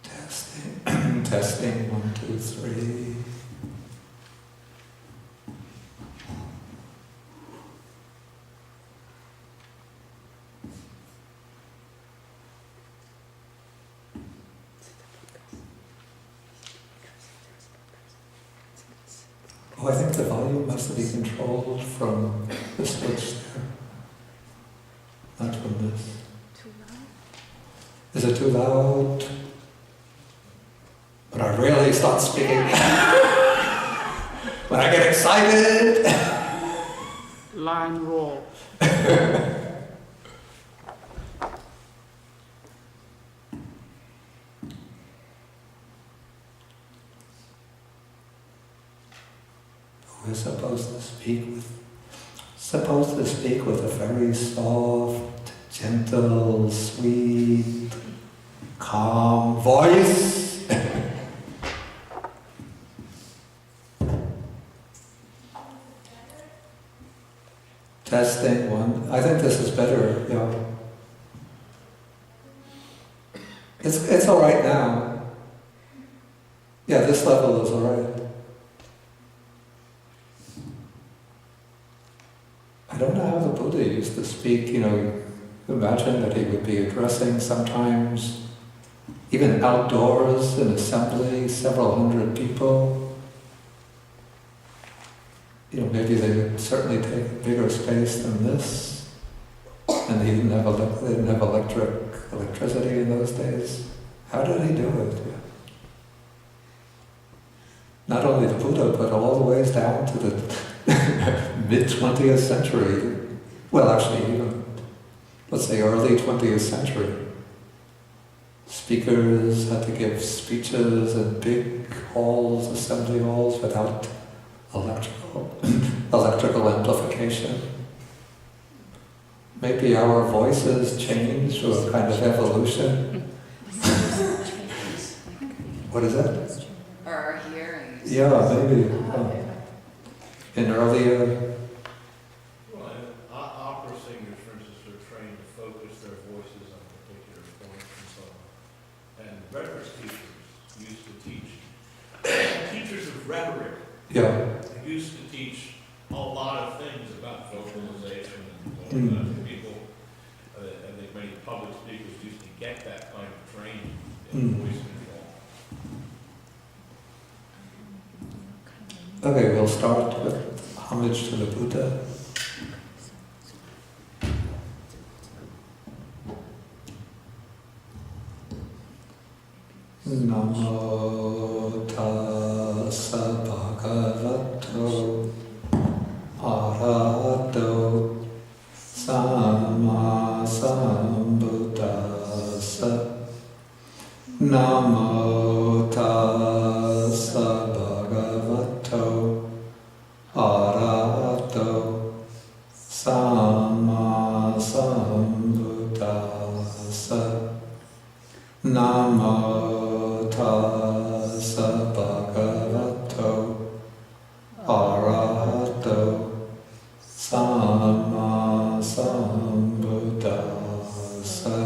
Testing, testing, 1, 2, 3. Oh, I think the volume has to be controlled from the switch there, not from this. Too loud? Is it too loud? When I really start speaking, when I get excited. Line roll. We're supposed to speak with a very soft, gentle, sweet, calm voice. Testing 1. I think this is better, yeah. It's all right now. Yeah, this level is all right. I don't know how the Buddha used to speak, imagine that he would be addressing sometimes, even outdoors in assembly, several hundred people. Maybe they would certainly take a bigger space than this. And he didn't have electricity in those days. How did he do it? Not only the Buddha, but all the ways down to the mid-20th century. Well, actually, even, let's say, early 20th century. Speakers had to give speeches in big halls, assembly halls, without electrical amplification. Maybe our voices change through a kind of evolution. What is that? Or our hearing. Yeah, maybe. In earlier... Well, opera singers, for instance, are trained to focus their voices on particular points and so on. And rhetoric teachers used to teach, teachers of rhetoric used to teach a lot of things about vocalization and people. I think many public speakers used to get that kind of training in voice control. Okay, we'll start with homage to the Buddha. Namo tassa bhagavato arahato samma sambuddhassa. Namo tassa bhagavato arahato samma sambuddhassa. Namo tassa bhagavato arahato samma sambuddhassa.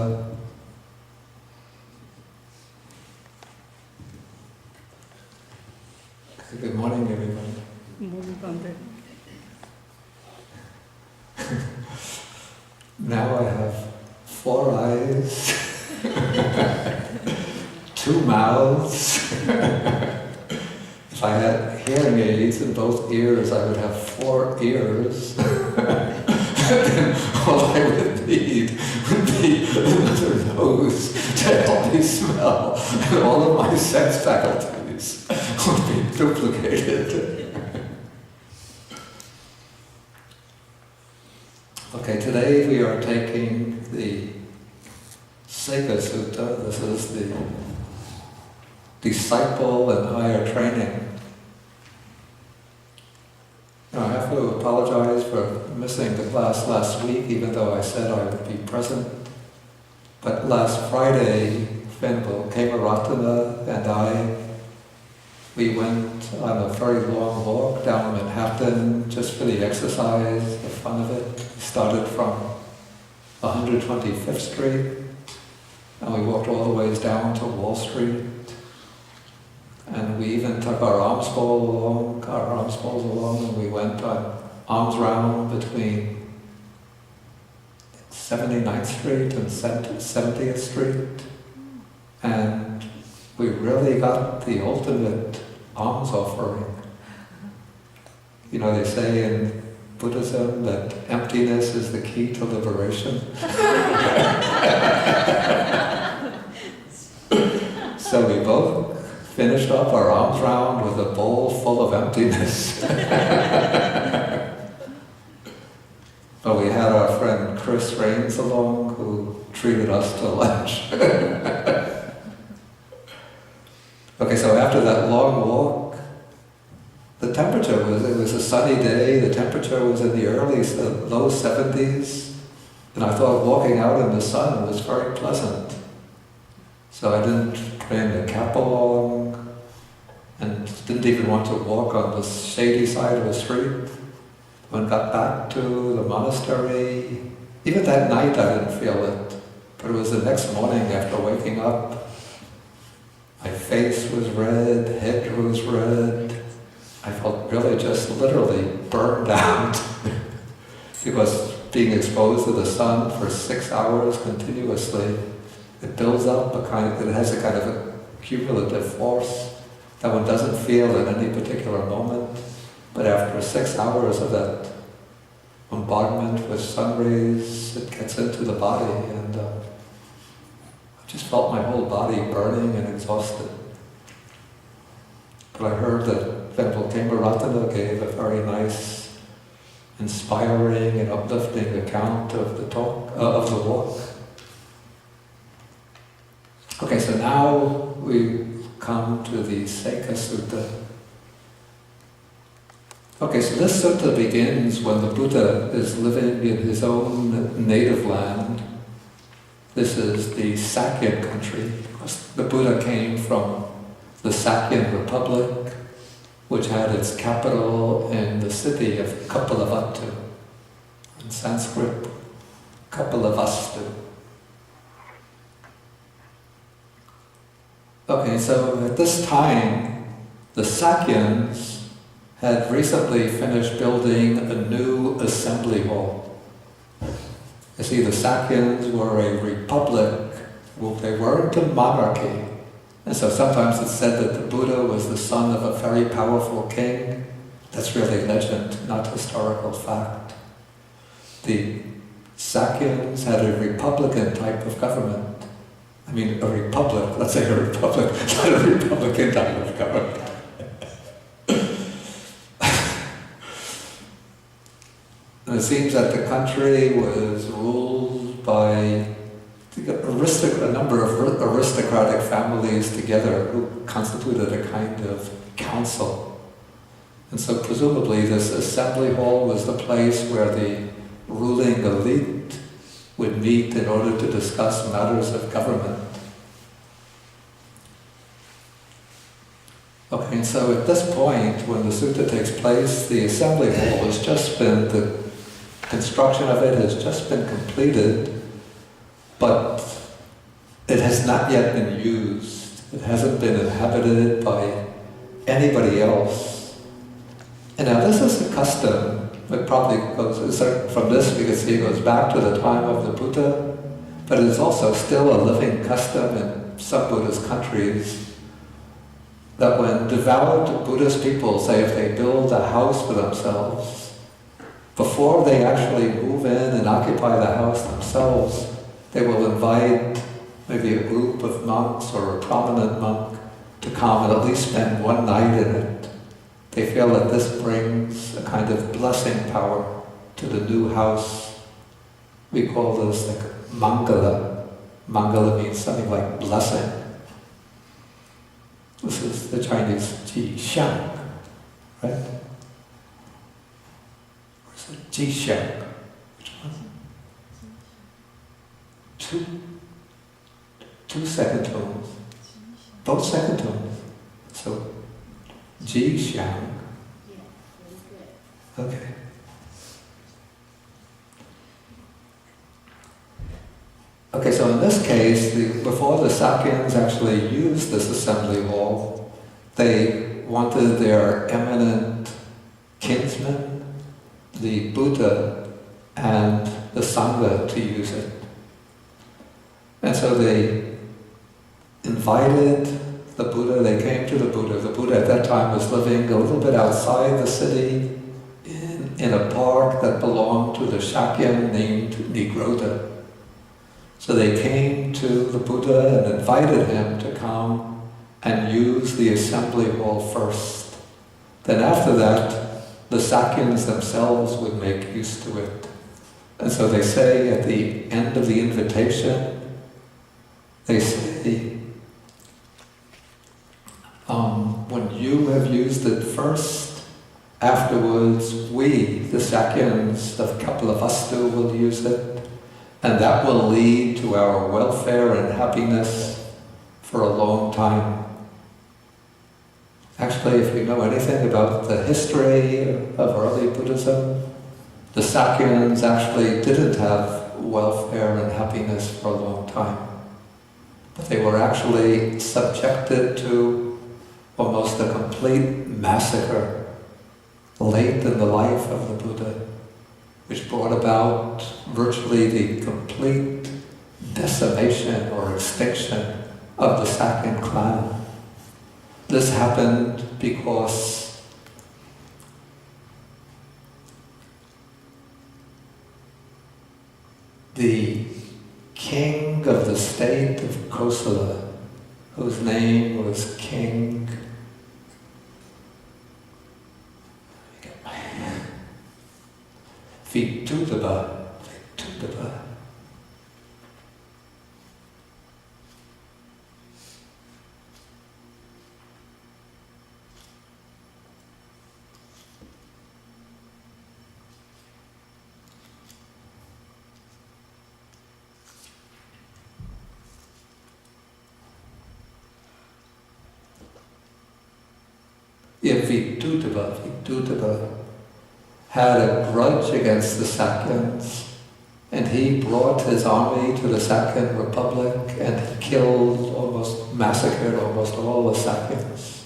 Good morning, everybody. Now I have 4 eyes, 2 mouths. If I had hearing aids in both ears, I would have 4 ears. Then all I would need would be another nose to help me smell, and all of my sense faculties would be duplicated. Okay, today we are taking the Sekha Sutta. This is the disciple and higher training. Now, I have to apologize for missing the class last week, even though I said I would be present. But last Friday, Venerable Kemaratana and we went on a very long walk down Manhattan just for the exercise, the fun of it. We started from 125th Street, and we walked all the ways down to Wall Street. And we even took our alms bowls along, and we went on alms round between 79th Street and 70th Street. And we really got the ultimate alms offering. You know, they say in Buddhism that emptiness is the key to liberation. So we both finished up our alms round with a bowl full of emptiness. But we had our friend Chris Rains along, who treated us to lunch. Okay, so after that long walk, the temperature it was a sunny day, the temperature was in the low 70s, and I thought walking out in the sun was very pleasant. So I didn't bring the cap along, and didn't even want to walk on the shady side of the street. When I got back to the monastery, even that night I didn't feel it, but it was the next morning after waking up. My face was red, head was red. I felt really just literally burned out because being exposed to the sun for 6 hours continuously, it builds up it has a kind of a cumulative force that one doesn't feel at any particular moment. But after 6 hours of that bombardment with sun rays, it gets into the body, and I just felt my whole body burning and exhausted. But I heard that Venerable Kemaratana gave a very nice, inspiring and uplifting account of the walk. Okay, so now we come to the Sekha Sutta. Okay, so this sutta begins when the Buddha is living in his own native land. This is the Sakyan country, because the Buddha came from the Sakyan Republic, which had its capital in the city of Kapilavatthu, in Sanskrit, Kapilavastu. Okay, so at this time, the Sakyans had recently finished building a new assembly hall. You see, the Sakyans were a republic. Well, they weren't a monarchy. And so sometimes it's said that the Buddha was the son of a very powerful king. That's really legend, not historical fact. The Sakyans had a republican type of government. I mean, a republic, let's say a republic, not a republican type of government. And it seems that the country was ruled by a number of aristocratic families together who constituted a kind of council. And so presumably this assembly hall was the place where the ruling elite would meet in order to discuss matters of government. Okay, and so at this point, when the sutta takes place, the assembly hall has just been, the construction of it has just been completed, but it has not yet been used. It hasn't been inhabited by anybody else. And now this is a custom. It probably goes, from this we can see it goes back to the time of the Buddha, but it is also still a living custom in some Buddhist countries that when devout Buddhist people, say if they build a house for themselves, before they actually move in and occupy the house themselves, they will invite maybe a group of monks or a prominent monk to come and at least spend one night in it. They feel that this brings a kind of blessing power to the new house. We call this like Mangala. Mangala means something like blessing. This is the Chinese Ji Xiang, right? Or is it Ji Xiang? Which one? Two second tones. Both second tones. So Ji Xiang. Okay. Okay, so in this case, before the Sakyans actually used this assembly hall, they wanted their eminent kinsman, the Buddha, and the Sangha to use it. And so they invited the Buddha, they came to the Buddha. The Buddha at that time was living a little bit outside the city in a park that belonged to the Sakyan named Nigroda. So they came to the Buddha and invited him to come and use the assembly hall first. Then after that, the Sakyans themselves would make use to it. And so they say at the end of the invitation, they say, when you have used it first, afterwards we, the Sakyans, the couple of us two, will use it. And that will lead to our welfare and happiness for a long time. Actually, if you know anything about the history of early Buddhism, the Sakyans actually didn't have welfare and happiness for a long time. But they were actually subjected to almost a complete massacre late in the life of the Buddha, which brought about virtually the complete decimation or extinction of the Sakyan clan. This happened because the king of the state of Kosala, whose name was King Vitudaba. Vitudaba had a grudge against the Sakyans, and he brought his army to the Sakyan Republic and he killed, massacred almost all the Sakyans.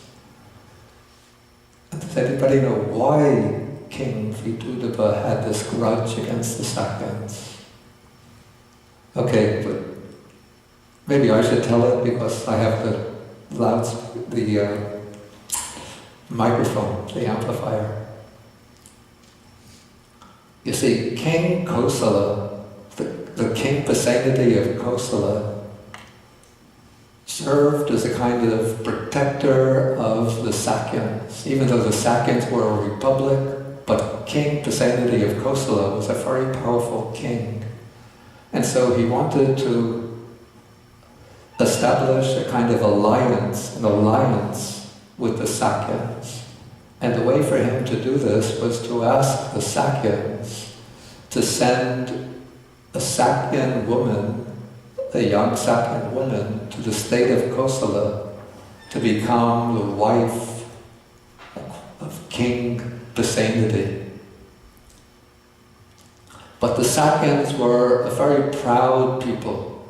And does anybody know why King Vitudaba had this grudge against the Sakyans? Okay, but maybe I should tell it because I have the microphone, the amplifier. You see, King Kosala, the king Pasenadi of Kosala, served as a kind of protector of the Sakyans, even though the Sakyans were a republic, but King Pasenadi of Kosala was a very powerful king. And so he wanted to establish a kind of alliance with the Sakyans. And the way for him to do this was to ask the Sakyans to send a Sakyan woman, a young Sakyan woman, to the state of Kosala to become the wife of King Pasenadi. But the Sakyans were a very proud people,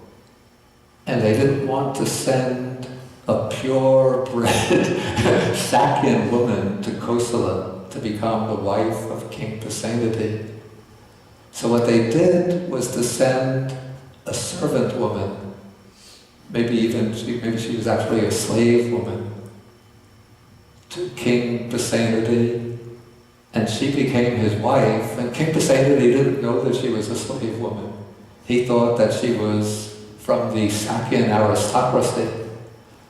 and they didn't want to send a purebred Sakyan woman to Kosala to become the wife of King Pasenadi. So what they did was to send a servant woman, maybe she was actually a slave woman, to King Pasenadi, and she became his wife. And King Pasenadi didn't know that she was a slave woman. He thought that she was from the Sakyan aristocracy.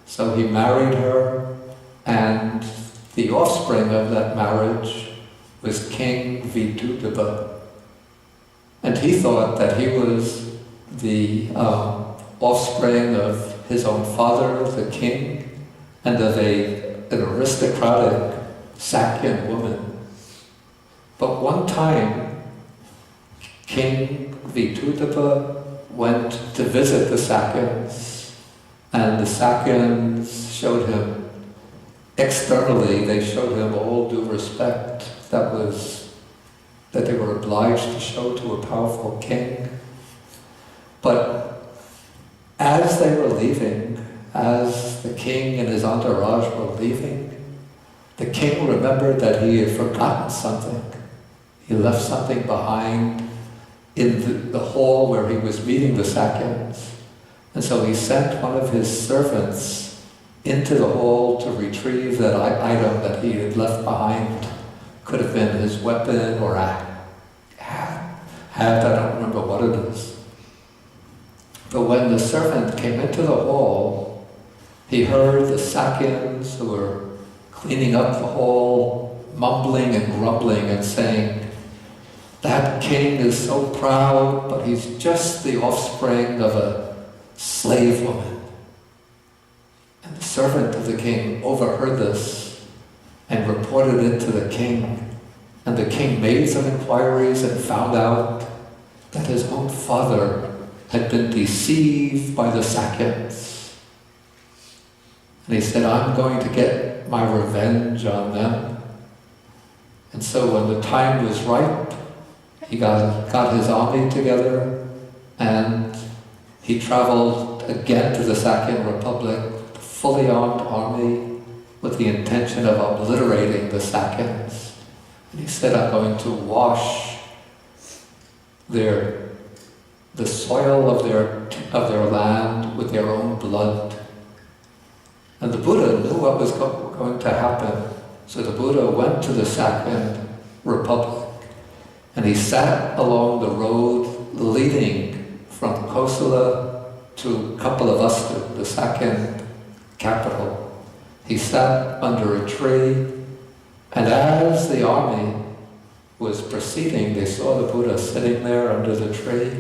So he married her, and the offspring of that marriage was King Vitudaba. And he thought that he was the offspring of his own father, the king, and of an aristocratic Sakyan woman. But one time, King Vitudaba went to visit the Sakyans, and the Sakyans showed him, externally, they showed him all due respect that they were obliged to show to a powerful king. But they were leaving, as the king and his entourage were leaving, the king remembered that he had forgotten something. He left something behind in the hall where he was meeting the Sakyans. And so he sent one of his servants into the hall to retrieve that item that he had left behind. Could have been his weapon or a hat, I don't remember what it is. But when the servant came into the hall, he heard the Sakyans who were cleaning up the hall, mumbling and grumbling and saying, "That king is so proud, but he's just the offspring of a slave woman." And the servant of the king overheard this and reported it to the king. And the king made some inquiries and found out that his own father had been deceived by the Sakyans. And he said, "I'm going to get my revenge on them." And so when the time was ripe, he got his army together and he traveled again to the Sakyan Republic, a fully armed army, with the intention of obliterating the Sakyans. And he said, "I'm going to wash the soil of their land with their own blood." And the Buddha knew what was going to happen. So the Buddha went to the Sakyan Republic and he sat along the road leading from Kosala to Kapilavastu, the Sakyan capital. He sat under a tree, and as the army was proceeding, they saw the Buddha sitting there under the tree.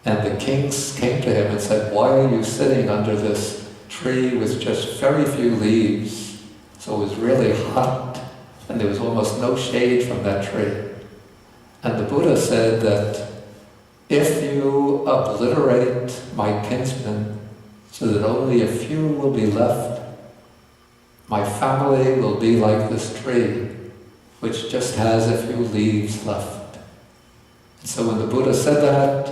And the kings came to him and said, "Why are you sitting under this tree with just very few leaves?" So it was really hot, and there was almost no shade from that tree. And the Buddha said that if you obliterate my kinsmen so that only a few will be left, my family will be like this tree, which just has a few leaves left. And so when the Buddha said that,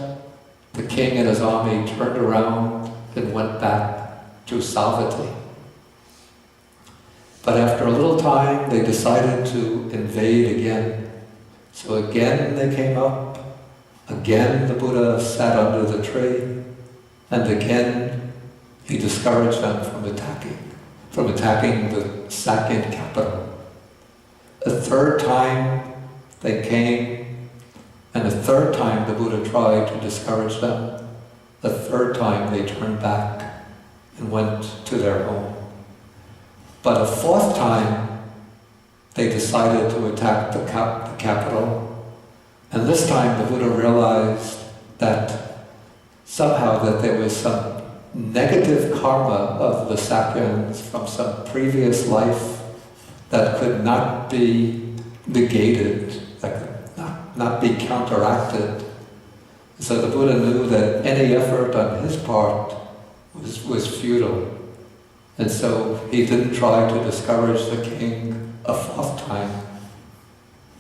the king and his army turned around and went back to Savatthi. But after a little time, they decided to invade again. So again they came up, again the Buddha sat under the tree, and again he discouraged them from attacking the Sakyan capital. A third time they came, and a third time the Buddha tried to discourage them. A third time they turned back and went to their home. But a fourth time they decided to attack the capital. And this time the Buddha realized that somehow that there was some negative karma of the Sakyans from some previous life that could not be negated, that could not be counteracted. So the Buddha knew that any effort on his part was futile. And so he didn't try to discourage the king a fourth time.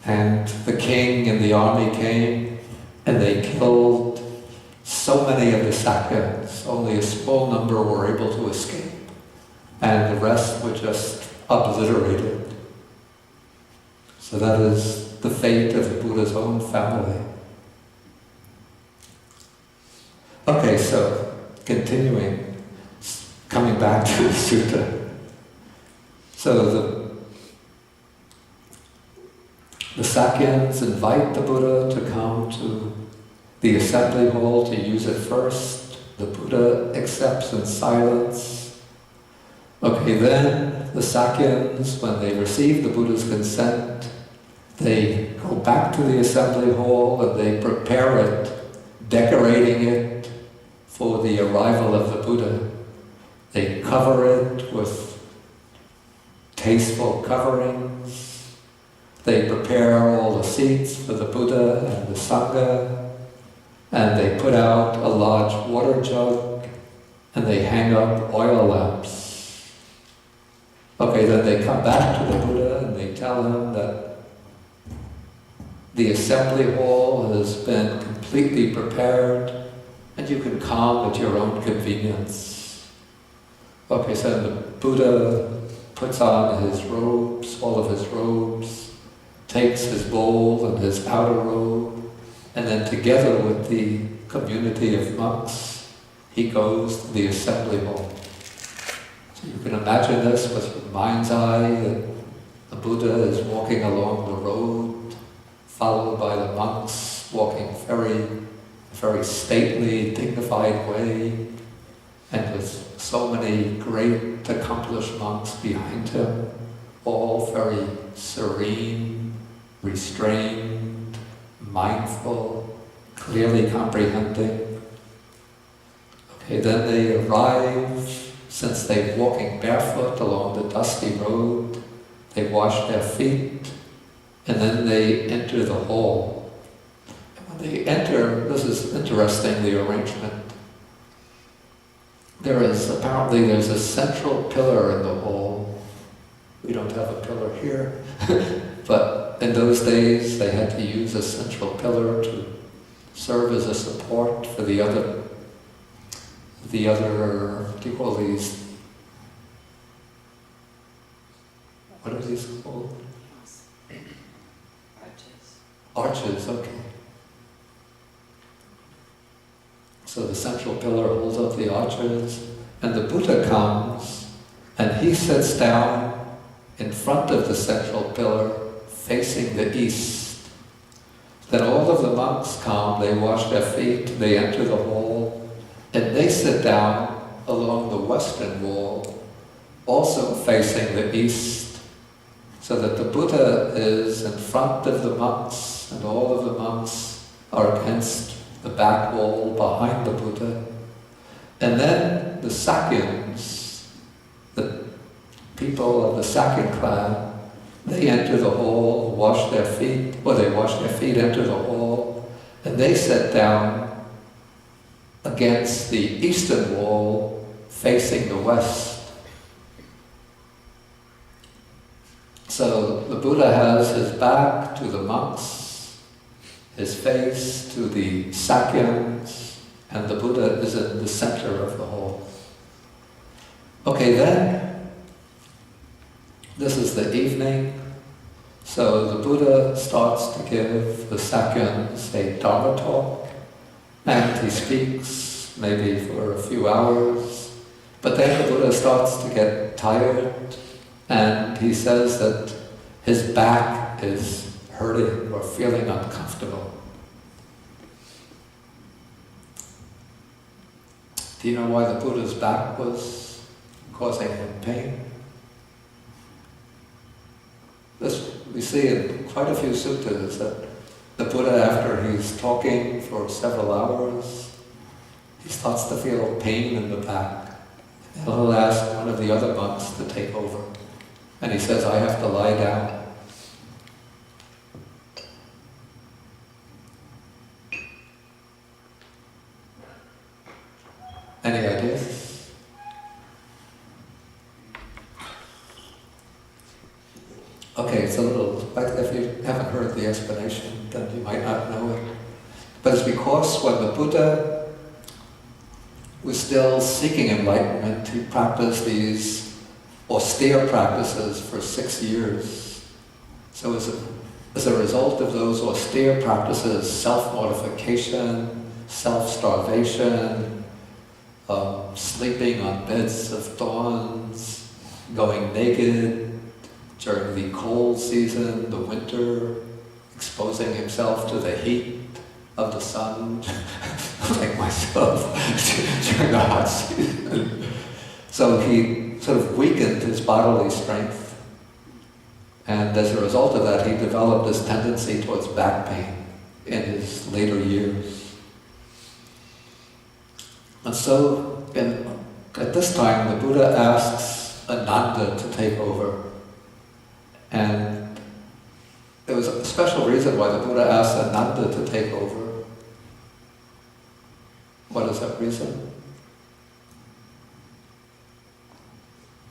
And the king and the army came and they killed so many of the Sakyans. Only a small number were able to escape. And the rest were just obliterated. So that is the fate of the Buddha's own family. Okay, so continuing, coming back to the sutta. So the Sakyans invite the Buddha to come to the assembly hall to use it first. The Buddha accepts in silence. Okay, then the Sakyans, when they receive the Buddha's consent, they go back to the assembly hall and they prepare it, decorating it for the arrival of the Buddha. They cover it with tasteful coverings. They prepare all the seats for the Buddha and the Sangha. And they put out a large water jug and they hang up oil lamps. Okay, then they come back to the Buddha and they tell him that the assembly hall has been completely prepared and you can calm at your own convenience. Okay, so the Buddha puts on his robes, all of his robes, takes his bowl and his outer robe, and then together with the community of monks, he goes to the assembly hall. So you can imagine this with your mind's eye, that the Buddha is walking along the road, followed by the monks, walking very stately, dignified way, and with so many great accomplished monks behind him, all very serene, restrained, mindful, clearly comprehending. Okay, then they arrive, since they're walking barefoot along the dusty road, they wash their feet, and then they enter the hall. And when they enter, this is interesting, the arrangement. There's a central pillar in the hall. We don't have a pillar here, but in those days they had to use a central pillar to serve as a support for the other, what do you call these? What are these called? Arches, okay. So the central pillar holds up the arches, and the Buddha comes, and he sits down in front of the central pillar, facing the east. Then all of the monks come, they wash their feet, they enter the hall, and they sit down along the western wall, also facing the east, so that the Buddha is in front of the monks, and all of the monks are against the back wall behind the Buddha. And then the Sakyans, the people of the Sakyan clan, they enter the hall, wash their feet, enter the hall, and they sit down against the eastern wall facing the west. So the Buddha has his back to the monks, his face to the Sakyans, and the Buddha is in the center of the hall. Okay, then, this is the evening, so the Buddha starts to give the Sakyans a Dharma talk, and he speaks maybe for a few hours, but then the Buddha starts to get tired, and he says that his back is hurting or feeling uncomfortable. Do you know why the Buddha's back was causing him pain? This we see in quite a few suttas that the Buddha, after he's talking for several hours, he starts to feel pain in the back. And he'll ask one of the other monks to take over. And he says, I have to lie down. Any ideas? Okay, it's a little, if you haven't heard the explanation, then you might not know it. But it's because when the Buddha was still seeking enlightenment, he practiced these austere practices for 6 years. So as a result of those austere practices, self-mortification, self-starvation, sleeping on beds of thorns, going naked during the cold season, the winter, exposing himself to the heat of the sun, like myself, during the hot season. So he sort of weakened his bodily strength, and as a result of that, he developed this tendency towards back pain in his later years. And so, at this time, the Buddha asks Ananda to take over. And there was a special reason why the Buddha asked Ananda to take over. What is that reason?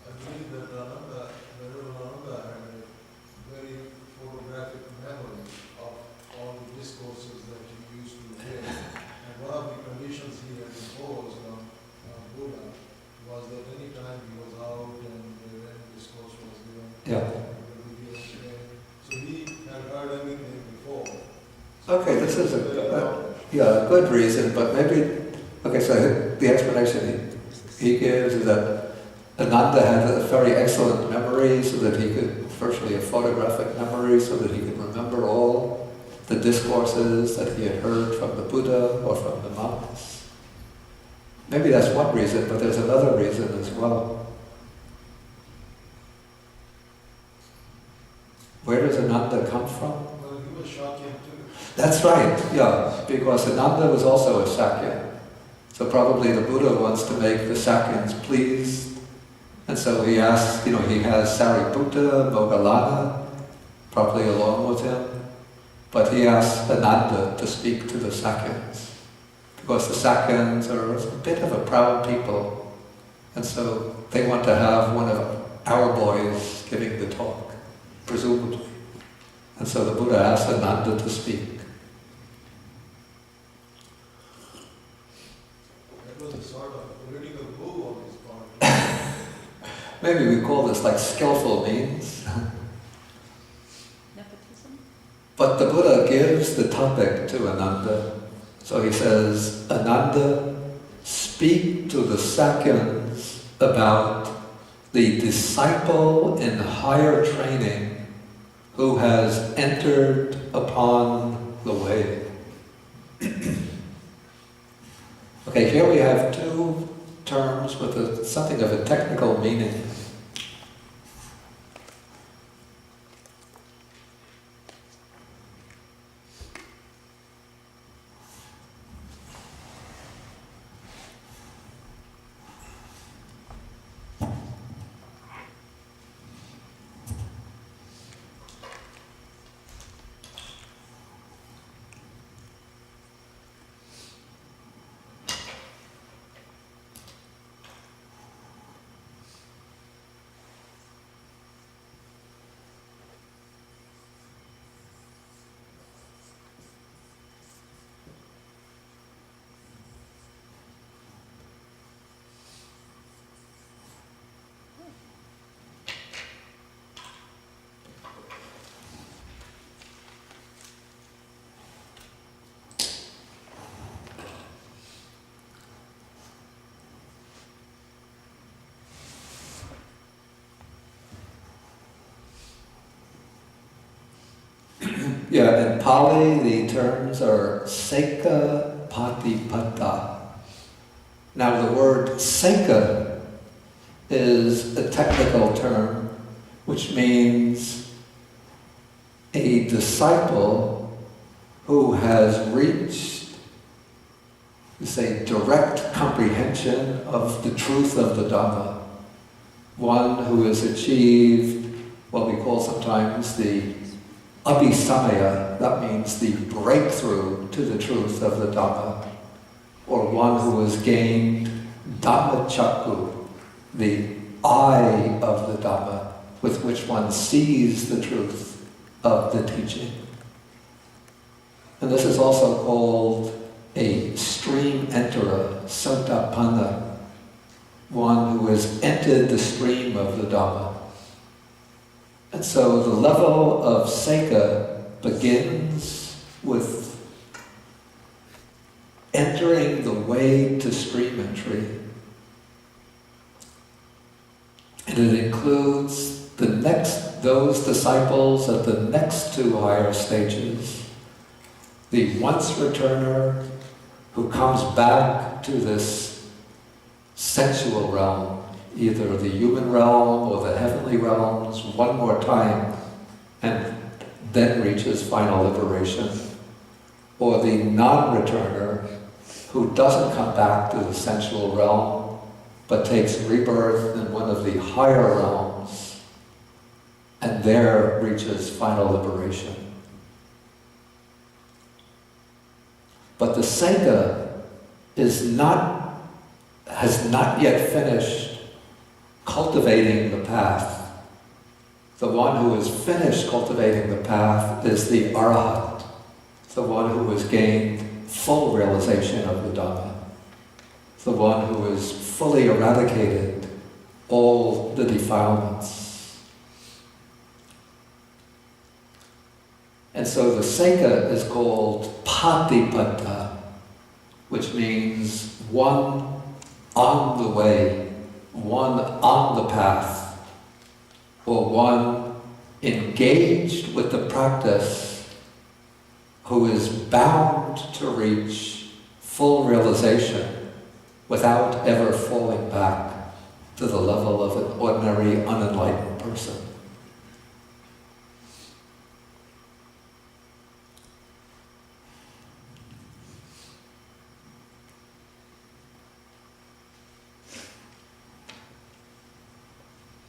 I believe that vererable Ananda had a very photographic memory of all the discourses that he used to hear. And one of the conditions he had okay, this is a good reason, but maybe, okay, so the explanation he gives is that Ananda had a very excellent memory, so that he could, virtually a photographic memory, so that he could remember all the discourses that he had heard from the Buddha or from the monks. Maybe that's one reason, but there's another reason as well. Where does Ananda come from? Well, he was Sakyan too. That's right, yeah, because Ananda was also a Sakya. So probably the Buddha wants to make the Sakyans pleased. And so he asks, he has Sariputta, Moggallana, probably along with him. But he asks Ananda to speak to the Sakyans. Because the Sakyans are a bit of a proud people. And so they want to have one of our boys giving the talk, presumably. And so the Buddha asks Ananda to speak. That was a sort of political move on his part. Maybe we call this like skillful means. Nepotism? But the Buddha gives the topic to Ananda. So he says, Ananda, speak to the Sakyans about the disciple in higher training who has entered upon the way. Okay, here we have two terms with something of a technical meaning. Yeah, in Pali the terms are Sekha, Patipatta. Now the word Sekha is a technical term which means a disciple who has reached, direct comprehension of the truth of the Dhamma. One who has achieved what we call sometimes the Abhisamaya, that means the breakthrough to the truth of the Dhamma, or one who has gained Dhammachakku, the eye of the Dhamma, with which one sees the truth of the teaching. And this is also called a stream enterer, Sotapanna, one who has entered the stream of the Dhamma. And so the level of Sekha begins with entering the way to stream entry. And it includes those disciples at the next two higher stages. The once returner who comes back to this sensual realm, either the human realm or the heavenly realms, one more time, and then reaches final liberation. Or the non-returner who doesn't come back to the sensual realm, but takes rebirth in one of the higher realms, and there reaches final liberation. But the Sekha has not yet finished cultivating the path. The one who has finished cultivating the path is the Arhat, the one who has gained full realization of the Dhamma, the one who has fully eradicated all the defilements. And so the Sekha is called Patipada, which means one on the way, one on the path, or one engaged with the practice who is bound to reach full realization without ever falling back to the level of an ordinary unenlightened person.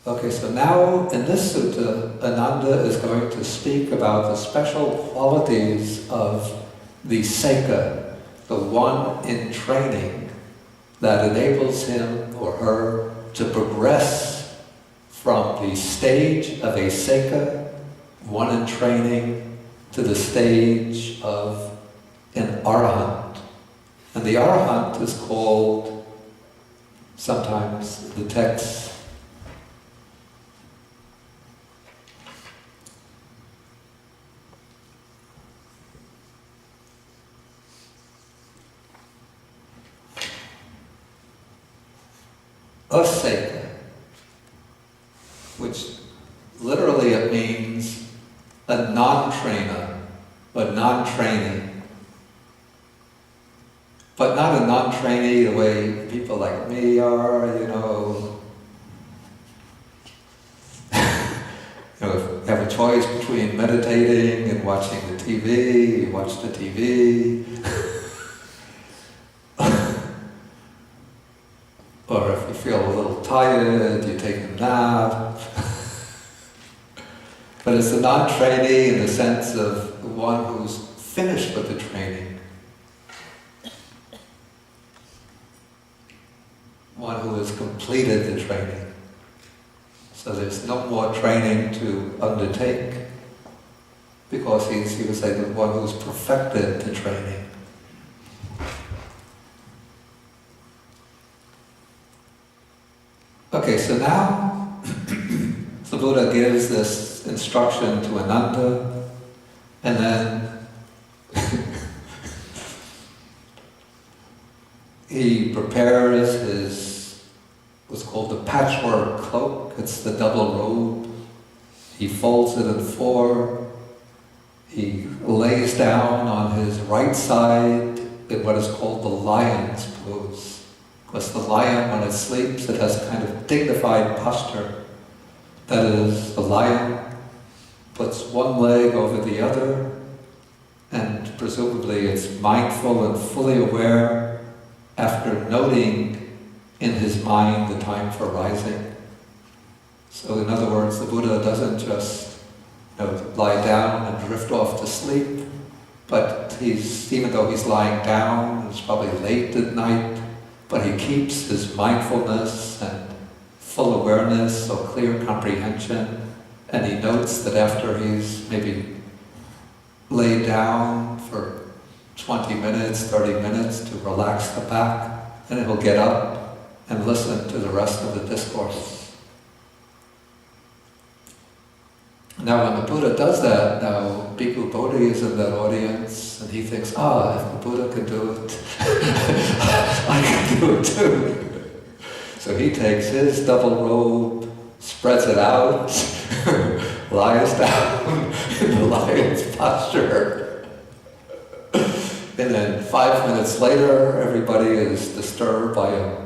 Okay, so now in this sutta, Ananda is going to speak about the special qualities of the Sekha, the one in training that enables him or her to progress from the stage of a Sekha, one in training, to the stage of an Arahant. And the Arahant is called, sometimes the text, a Sekha, which literally it means a non-trainer, a non-trainee. But not a non-trainee the way people like me are, you know, you have a choice between meditating and watching the TV, you watch the TV. Or if you feel a little tired, you take a nap. But it's a non-trainee in the sense of the one who's finished with the training. One who has completed the training. So there's no more training to undertake, because he would say the one who's perfected the training. Okay, so now the Buddha gives this instruction to Ananda, and then he prepares his, what's called the patchwork cloak. It's the double robe. He folds it in four. He lays down on his right side in what is called the lion's pose. Because the lion, when it sleeps, it has a kind of dignified posture. That is, the lion puts one leg over the other, and presumably it's mindful and fully aware after noting in his mind the time for rising. So in other words, the Buddha doesn't just lie down and drift off to sleep, but even though he's lying down, it's probably late at night, but he keeps his mindfulness and full awareness, so clear comprehension, and he notes that after he's maybe laid down for 20 minutes, 30 minutes to relax the back, and he'll get up and listen to the rest of the discourse. Now when the Buddha does that, now Bhikkhu Bodhi is in that audience, and he thinks, if the Buddha can do it, I can do it too. So he takes his double robe, spreads it out, lies down in the lion's posture. And then 5 minutes later, everybody is disturbed by a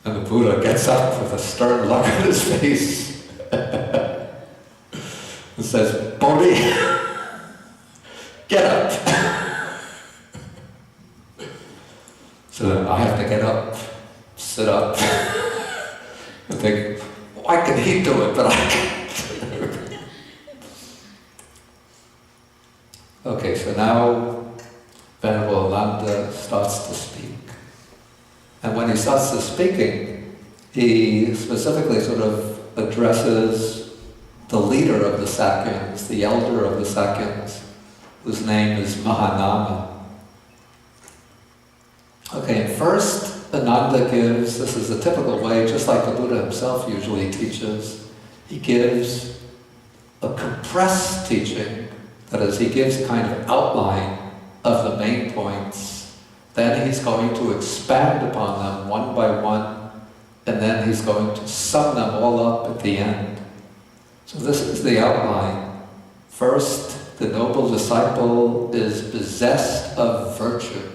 and the Buddha gets up with a stern look on his face and says, Bodhi, get up. So then I have to get up, sit up, and think, why can he do it, but I can't? Okay, so now Venerable Ananda starts to speak. And when he starts to speaking, he specifically sort of addresses the leader of the Sakyans, the elder of the Sakyans, whose name is Mahanama. Okay, and first, Ananda gives, this is the typical way, just like the Buddha himself usually teaches, he gives a compressed teaching, that is, he gives a kind of outline of the main points, then he's going to expand upon them one by one, and then he's going to sum them all up at the end. So this is the outline. First, the noble disciple is possessed of virtue,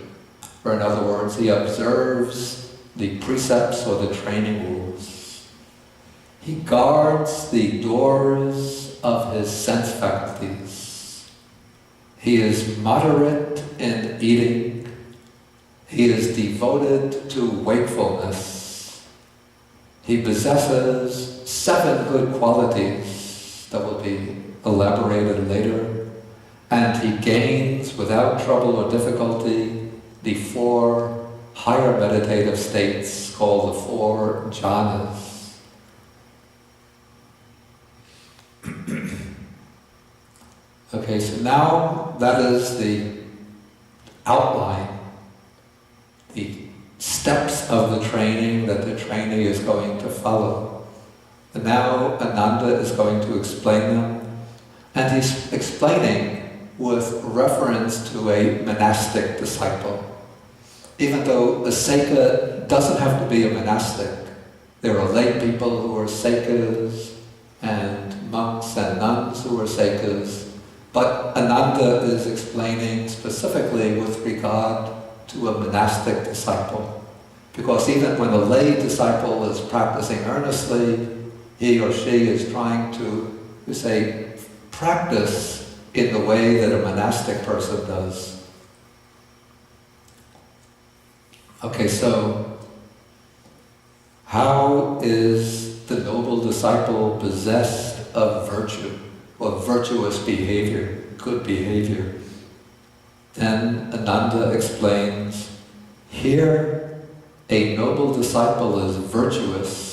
or in other words, he observes the precepts or the training rules. He guards the doors of his sense faculties. He is moderate in eating. He is devoted to wakefulness. He possesses 7 good qualities that will be elaborated later, and he gains without trouble or difficulty the 4 higher meditative states called the 4 jhanas. Okay, so now that is the outline, the steps of the training that the trainee is going to follow. And now Ananda is going to explain them, and he's explaining with reference to a monastic disciple. Even though a Sekha doesn't have to be a monastic, there are lay people who are Sekhas, and monks and nuns who are Sekhas, but Ananda is explaining specifically with regard to a monastic disciple. Because even when a lay disciple is practicing earnestly, he or she is trying to, we say, practice in the way that a monastic person does. Okay, so how is the noble disciple possessed of virtue, or virtuous behavior, good behavior? Then Ananda explains, here a noble disciple is virtuous.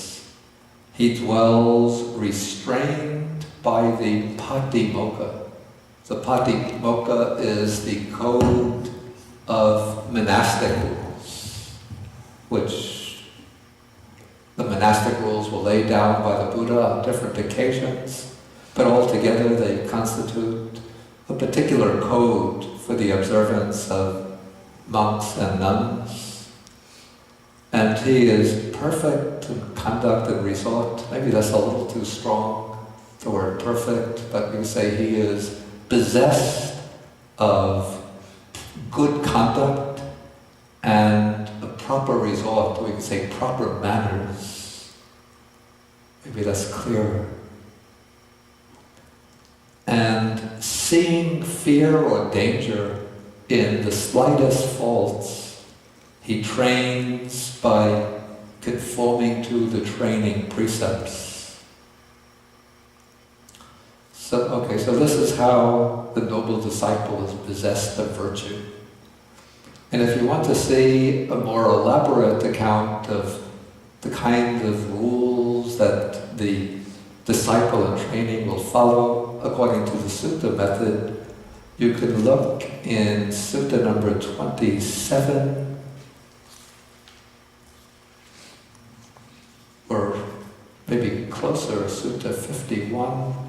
He dwells restrained by the patimokkha. The patimokkha is the code of monastic rules, which the monastic rules were laid down by the Buddha on different occasions, but altogether they constitute a particular code for the observance of monks and nuns. And he is perfect in conduct and resort. Maybe that's a little too strong, the word perfect, but we say he is possessed of good conduct and a proper resort, we can say proper manners. Maybe that's clearer. And seeing fear or danger in the slightest faults, he trains by conforming to the training precepts. So this is how the noble disciple is possessed of virtue. And if you want to see a more elaborate account of the kind of rules that the disciple in training will follow according to the sutta method, you can look in sutta number 27, or maybe closer, sutta 51.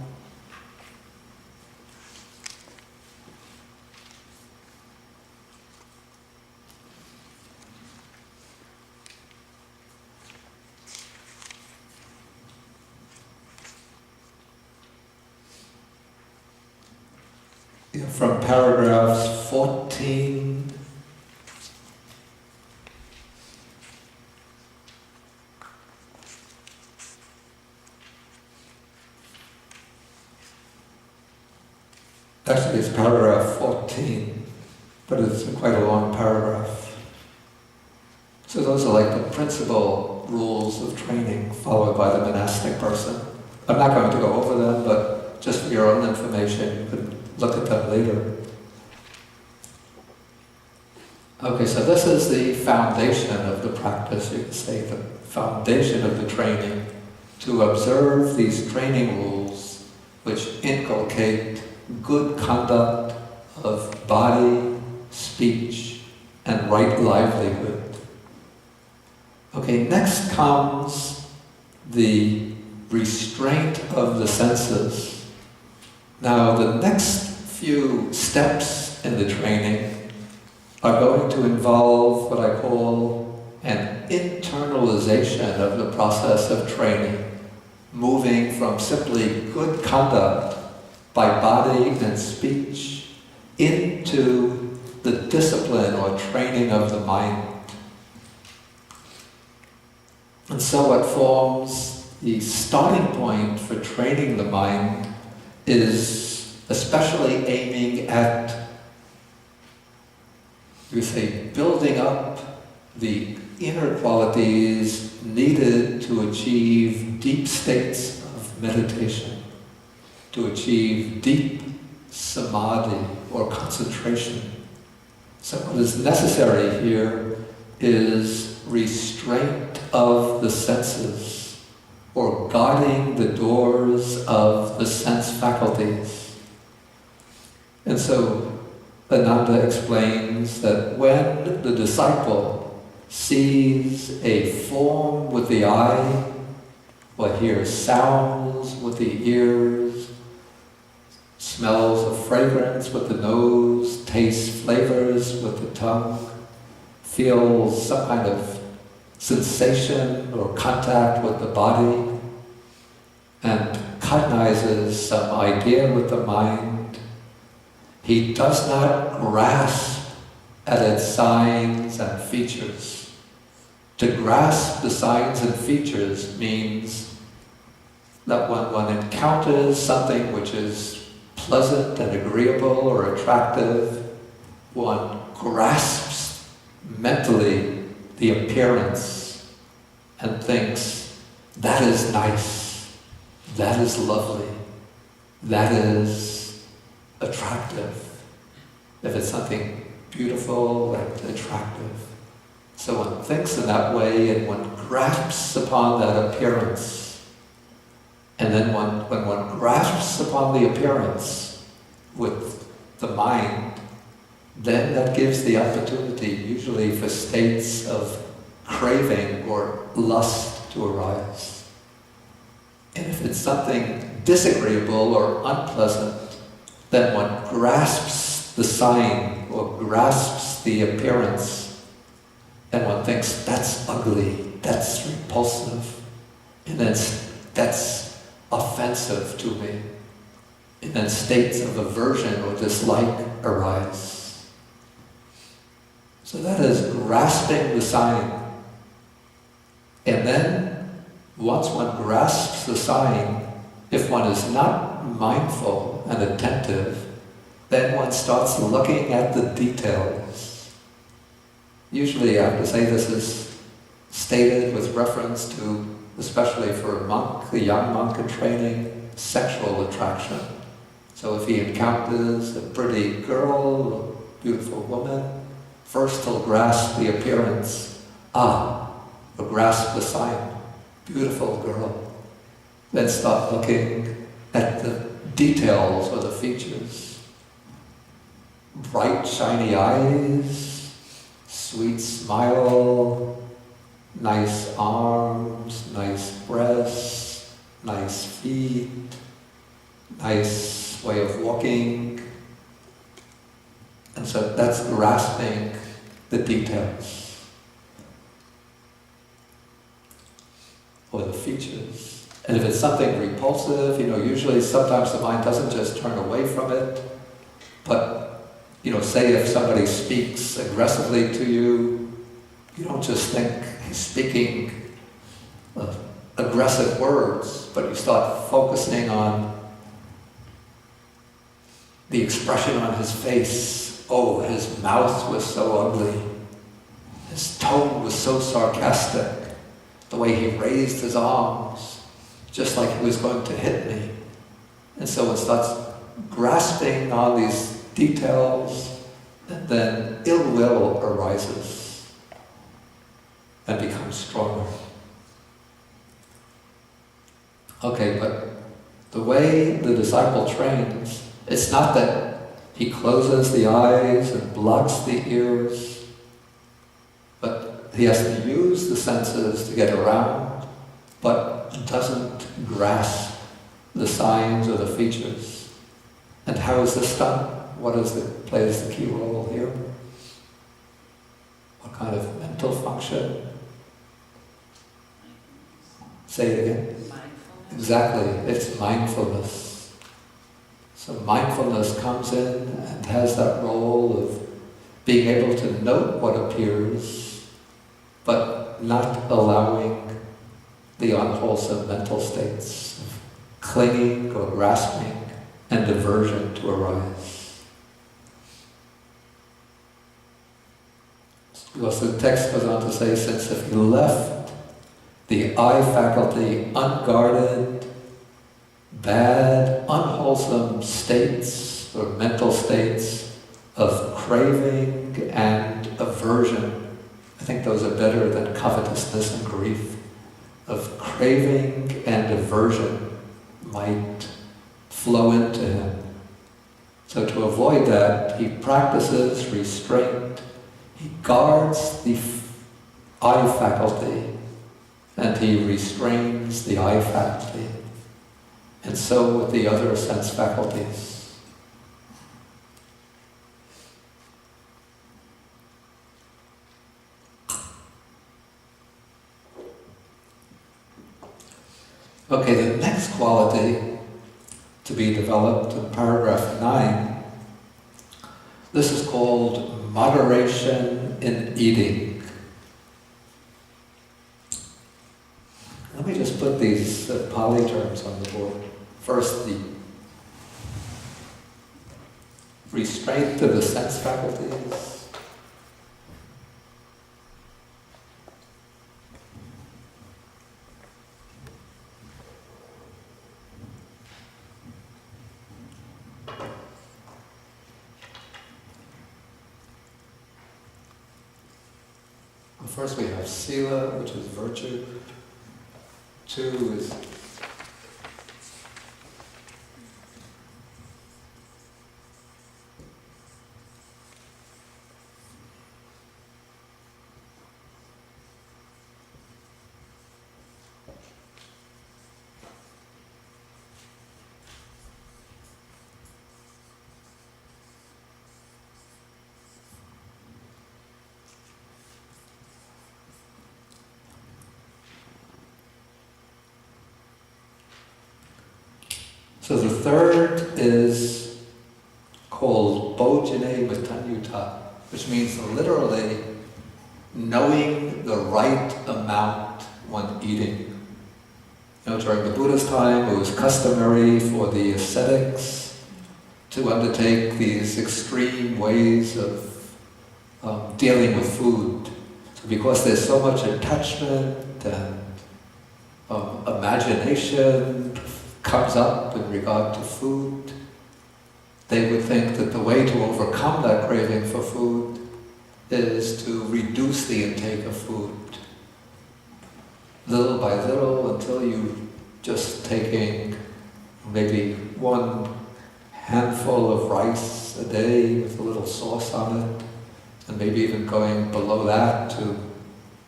From paragraphs 14 actually it's paragraph 14, but it's quite a long paragraph. So those are like the principal rules of training followed by the monastic person. I'm not going to go over them, but just for your own information, you could look at them later. Okay, so this is the foundation of the practice, you could say, the foundation of the training, to observe these training rules which inculcate good conduct of body, speech, and right livelihood. Okay, next comes the restraint of the senses. Now, the next few steps in the training are going to involve what I call an internalization of the process of training, moving from simply good conduct by body and speech into the discipline or training of the mind. And so what forms the starting point for training the mind is especially aiming at, you say, building up the inner qualities needed to achieve deep states of meditation, to achieve deep samadhi or concentration. So what is necessary here is restraint of the senses, or guarding the doors of the sense faculties. And so Ananda explains that when the disciple sees a form with the eye, or hears sounds with the ears, smells of fragrance with the nose, tastes flavors with the tongue, feels some kind of sensation or contact with the body, and cognizes some idea with the mind, he does not grasp at its signs and features. To grasp the signs and features means that when one encounters something which is pleasant and agreeable or attractive, one grasps mentally the appearance and thinks, that is nice, that is lovely, that is attractive. If it's something beautiful and attractive. So one thinks in that way and one grasps upon that appearance. And then when one grasps upon the appearance with the mind, then that gives the opportunity usually for states of craving or lust to arise. And if it's something disagreeable or unpleasant, then one grasps the sign or grasps the appearance, and one thinks, that's ugly, that's repulsive, and then that's offensive to me. And then states of aversion or dislike arise. So that is grasping the sign. And then, once one grasps the sign, if one is not mindful and attentive, then one starts looking at the details. Usually I have to say this is stated with reference to, especially for a monk, a young monk in training, sexual attraction. So if he encounters a pretty girl, a beautiful woman, first he'll grasp the appearance, or grasp the sign, beautiful girl. Then start looking at the details or the features. Bright, shiny eyes, sweet smile, nice arms, nice breasts, nice feet, nice way of walking. And so that's grasping the details or the features. And if it's something repulsive, usually sometimes the mind doesn't just turn away from it, but say if somebody speaks aggressively to you, you don't just think he's speaking aggressive words, but you start focusing on the expression on his face. Oh, his mouth was so ugly. His tone was so sarcastic. The way he raised his arms, just like he was going to hit me. And so it starts grasping on these details, and then ill will arises and becomes stronger. Okay, but the way the disciple trains, it's not that he closes the eyes and blocks the ears, but he has to use the senses to get around, but doesn't grasp the signs or the features. And how is this done? Plays the key role here? What kind of mental function? Say it again. Mindfulness. Exactly, it's mindfulness. So mindfulness comes in and has that role of being able to note what appears, but not allowing the unwholesome mental states of clinging or grasping and aversion to arise. Because the text goes on to say, since if you left the eye faculty unguarded, bad, unwholesome states or mental states of craving and aversion, I think those are better than covetousness and grief, of craving and aversion might flow into him. So to avoid that, he practices restraint. He guards the eye faculty and he restrains the eye faculty. And so with the other sense faculties. Okay, the next quality to be developed in paragraph 9, this is called moderation in eating. Let me just put these Pali terms on the board. First, the restraint of the sense faculties. First we have sila, which is virtue. 2 is so the third is called Bojjhane-Matanyuta, which means literally knowing the right amount when eating. You know, during the Buddha's time, it was customary for the ascetics to undertake these extreme ways of dealing with food. So because there's so much attachment and imagination comes up in regard to food, they would think that the way to overcome that craving for food is to reduce the intake of food little by little until you just taking maybe 1 handful of rice a day with a little sauce on it, and maybe even going below that to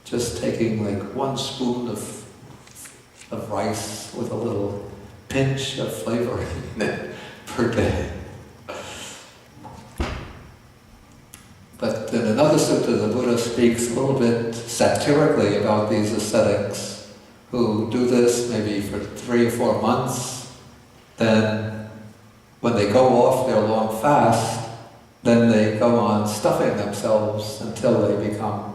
just taking like 1 spoon of rice with a little pinch of flavor in it per day. But in another sutta, the Buddha speaks a little bit satirically about these ascetics who do this maybe for 3 or 4 months. Then when they go off their long fast, then they go on stuffing themselves until they become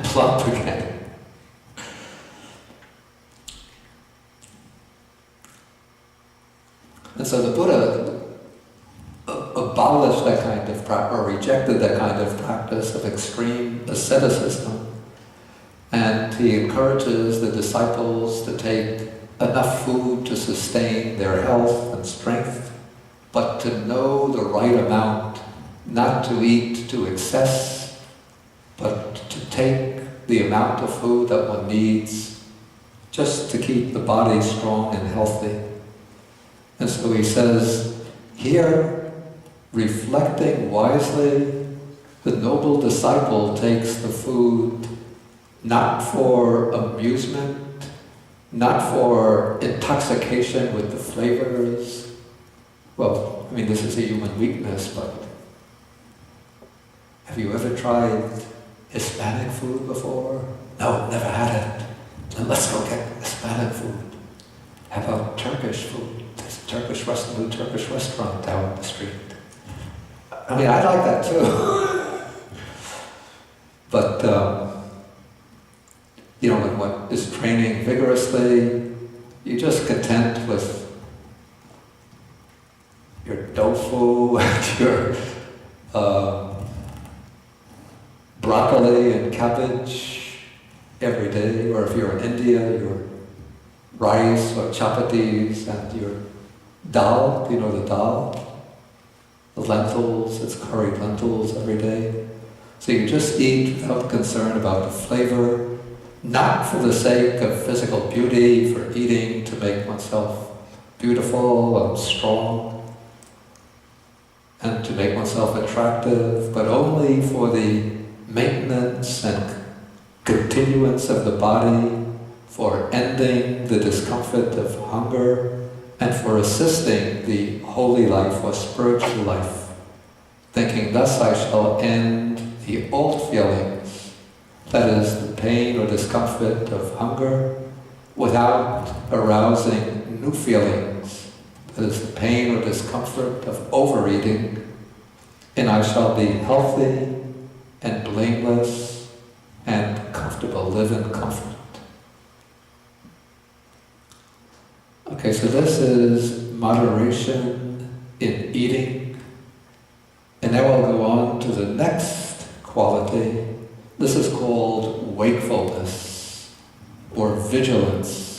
plump again. And so the Buddha abolished that kind of practice, or rejected that kind of practice of extreme asceticism, and he encourages the disciples to take enough food to sustain their health and strength, but to know the right amount, not to eat to excess, but to take the amount of food that one needs just to keep the body strong and healthy. And so he says, here, reflecting wisely, the noble disciple takes the food not for amusement, not for intoxication with the flavors. Well, I mean, this is a human weakness, but have you ever tried Hispanic food before? No, never had it. Then let's go get Hispanic food. How about Turkish food? There's a new Turkish restaurant down the street. I mean, I like that too. But, when one is training vigorously, you're just content with your tofu and your broccoli and cabbage every day, or if you're in India, your rice or chapatis and your dal, do you know the dal? The lentils, it's curried lentils every day. So you just eat without concern about the flavor, not for the sake of physical beauty, for eating to make oneself beautiful and strong, and to make oneself attractive, but only for the maintenance and continuance of the body, for ending the discomfort of hunger, and for assisting the holy life or spiritual life, thinking thus I shall end the old feelings, that is, the pain or discomfort of hunger, without arousing new feelings, that is, the pain or discomfort of overeating, and I shall be healthy and blameless and comfortable, live in comfort. Okay, so this is moderation in eating. And now I'll go on to the next quality. This is called wakefulness or vigilance.